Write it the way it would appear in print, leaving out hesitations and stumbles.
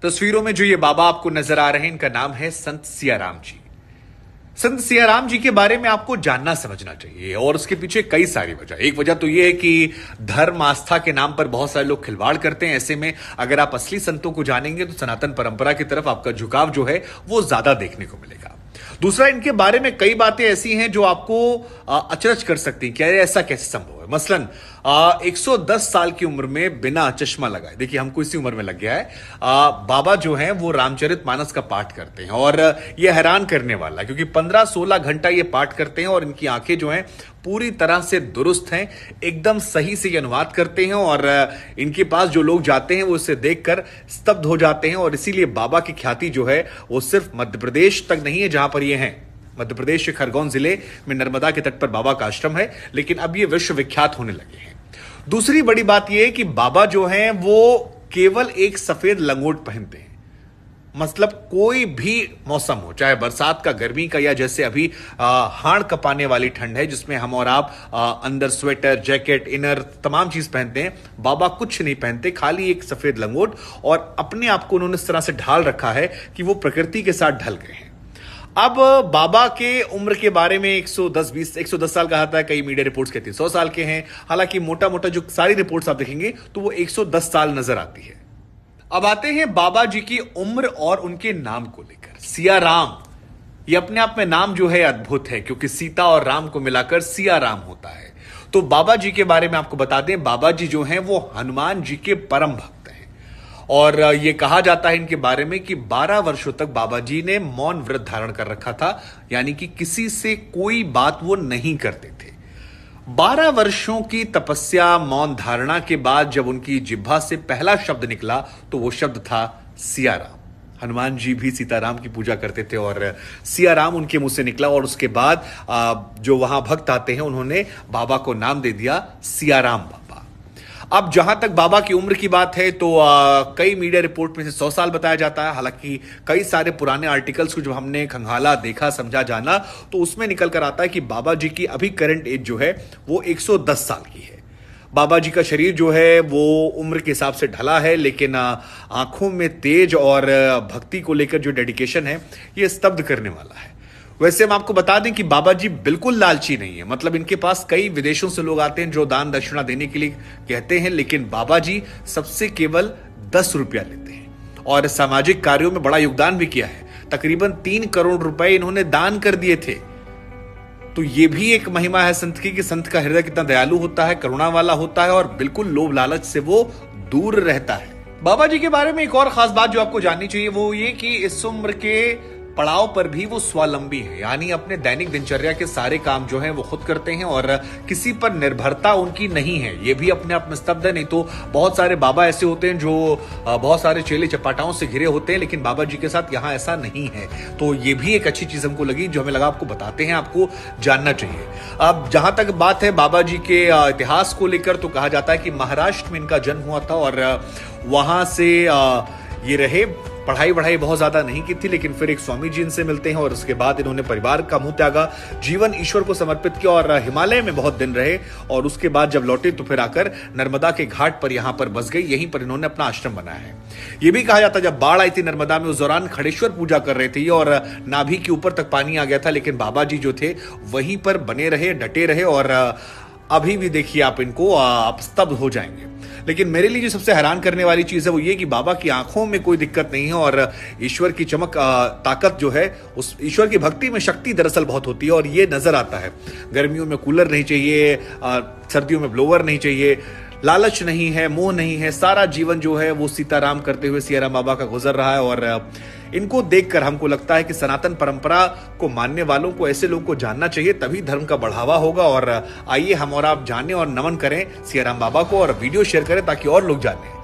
तस्वीरों में जो ये बाबा आपको नजर आ रहे हैं, इनका नाम है संत सियाराम जी। संत सियाराम जी के बारे में आपको जानना समझना चाहिए और उसके पीछे कई सारी वजह। एक वजह तो यह है कि धर्म आस्था के नाम पर बहुत सारे लोग खिलवाड़ करते हैं। ऐसे में अगर आप असली संतों को जानेंगे तो सनातन परंपरा की तरफ आपका झुकाव जो है वो ज्यादा देखने को मिलेगा। दूसरा, इनके बारे में कई बातें ऐसी हैं जो आपको अचरज कर सकती हैं। क्या ऐसा कैसे संभव है? मसलन 110 साल की उम्र में बिना चश्मा लगाए, देखिए हमको इसी उम्र में लग गया है, बाबा जो हैं वो रामचरितमानस का पाठ करते हैं। और ये हैरान करने वाला है क्योंकि 15-16 घंटा ये पाठ करते हैं और इनकी आंखें जो हैं पूरी तरह से दुरुस्त हैं, एकदम सही से ये अनुवाद करते हैं। और इनके पास जो लोग जाते हैं वो इसे देखकर स्तब्ध हो जाते हैं। और इसीलिए बाबा की ख्याति जो है वो सिर्फ मध्य प्रदेश तक नहीं है जहां पर ये हैं। मध्य प्रदेश के खरगोन जिले में नर्मदा के तट पर बाबा का आश्रम है, लेकिन अब ये विश्व विख्यात होने लगे हैं। दूसरी बड़ी बात यह है कि बाबा जो हैं वो केवल एक सफेद लंगोट पहनते हैं। मतलब कोई भी मौसम हो, चाहे बरसात का, गर्मी का, या जैसे अभी हाड़ कपाने वाली ठंड है जिसमें हम और आप अंदर स्वेटर, जैकेट, इनर तमाम चीज पहनते हैं, बाबा कुछ नहीं पहनते, खाली एक सफेद लंगोट। और अपने आप को उन्होंने इस तरह से ढाल रखा है कि वो प्रकृति के साथ ढल गए हैं। अब बाबा के उम्र के बारे में 110 साल कहा था, कई मीडिया रिपोर्ट्स कहती है 100 साल के हैं। हालांकि मोटा मोटा जो सारी रिपोर्ट्स आप देखेंगे तो वो 110 साल नजर आती है। अब आते हैं बाबा जी की उम्र और उनके नाम को लेकर। सियाराम, ये अपने आप में नाम जो है अद्भुत है क्योंकि सीता और राम को मिलाकर सियाराम होता है। तो बाबा जी के बारे में आपको बता दें, बाबा जी जो हैं वो हनुमान जी के परम भक्त हैं। और ये कहा जाता है इनके बारे में कि 12 वर्षों तक बाबा जी ने मौन व्रत धारण कर रखा था, यानी कि किसी से कोई बात वो नहीं करते थे। 12 वर्षों की तपस्या, मौन धारणा के बाद जब उनकी जिह्वा से पहला शब्द निकला तो वो शब्द था सियाराम। हनुमान जी भी सीताराम की पूजा करते थे और सियाराम उनके मुंह से निकला। और उसके बाद जो वहां भक्त आते हैं उन्होंने बाबा को नाम दे दिया सियाराम बाबा। अब जहां तक बाबा की उम्र की बात है तो कई मीडिया रिपोर्ट में से 100 साल बताया जाता है। हालांकि कई सारे पुराने आर्टिकल्स को जब हमने खंगाला, देखा, समझा, जाना तो उसमें निकल कर आता है कि बाबा जी की अभी करंट एज जो है वो 110 साल की है। बाबा जी का शरीर जो है वो उम्र के हिसाब से ढला है, लेकिन आंखों में तेज और भक्ति को लेकर जो डेडिकेशन है ये स्तब्ध करने वाला है। वैसे हम आपको बता दें कि बाबा जी बिल्कुल लालची नहीं है। मतलब इनके पास कई विदेशों से लोग आते हैं जो दान दक्षिणा देने के लिए कहते हैं, लेकिन बाबा जी सबसे केवल 10 रुपया लेते हैं। और सामाजिक कार्यों में बड़ा योगदान भी किया है। तकरीबन 3 करोड़ रुपए इन्होंने दान कर दिए थे। तो ये भी एक महिमा है संत की कि संत का हृदय कितना दयालु होता है, करुणा वाला होता है और बिल्कुल लोभ लालच से वो दूर रहता है। बाबा जी के बारे में एक और खास बात जो आपको जाननी चाहिए वो ये कि इस उम्र के पड़ाव पर भी वो स्वावलंबी है, यानी अपने दैनिक दिनचर्या के सारे काम जो हैं वो खुद करते हैं और किसी पर निर्भरता उनकी नहीं है। ये भी अपने आप में स्तब्ध है। नहीं तो बहुत सारे बाबा ऐसे होते हैं जो बहुत सारे चेले चपाटाओं से घिरे होते हैं, लेकिन बाबा जी के साथ यहाँ ऐसा नहीं है। तो ये भी एक अच्छी चीज हमको लगी जो हमें लगा आपको बताते हैं, आपको जानना चाहिए। अब जहां तक बात है बाबा जी के इतिहास को लेकर तो कहा जाता है कि महाराष्ट्र में इनका जन्म हुआ था और वहां से ये रहे। पढ़ाई वढ़ाई बहुत ज्यादा नहीं की थी, लेकिन फिर एक स्वामी जी इनसे मिलते हैं और उसके बाद इन्होंने परिवार का मुंह त्यागा, जीवन ईश्वर को समर्पित किया और हिमालय में बहुत दिन रहे। और उसके बाद जब लौटे तो फिर आकर नर्मदा के घाट पर यहां पर बस गई। यहीं पर इन्होंने अपना आश्रम बनाया है। यह भी कहा जाता है जब बाढ़ आई थी नर्मदा में, उस दौरान खड़ेश्वर पूजा कर रहे थे और नाभि के ऊपर तक पानी आ गया था, लेकिन बाबा जी जो थे वहीं पर बने रहे, डटे रहे। और अभी भी देखिए आप इनको, आप स्तब्ध हो जाएंगे। लेकिन मेरे लिए जो सबसे हैरान करने वाली चीज है वो ये कि बाबा की आंखों में कोई दिक्कत नहीं है और ईश्वर की चमक, ताकत जो है, उस ईश्वर की भक्ति में शक्ति दरअसल बहुत होती है और ये नजर आता है। गर्मियों में कूलर नहीं चाहिए, सर्दियों में ब्लोवर नहीं चाहिए, लालच नहीं है, मोह नहीं है। सारा जीवन जो है वो सीताराम करते हुए सियाराम बाबा का गुजर रहा है। और इनको देखकर हमको लगता है कि सनातन परंपरा को मानने वालों को, ऐसे लोगों को जानना चाहिए, तभी धर्म का बढ़ावा होगा। और आइए हम और आप जानें और नमन करें सियाराम बाबा को और वीडियो शेयर करें ताकि और लोग जानें।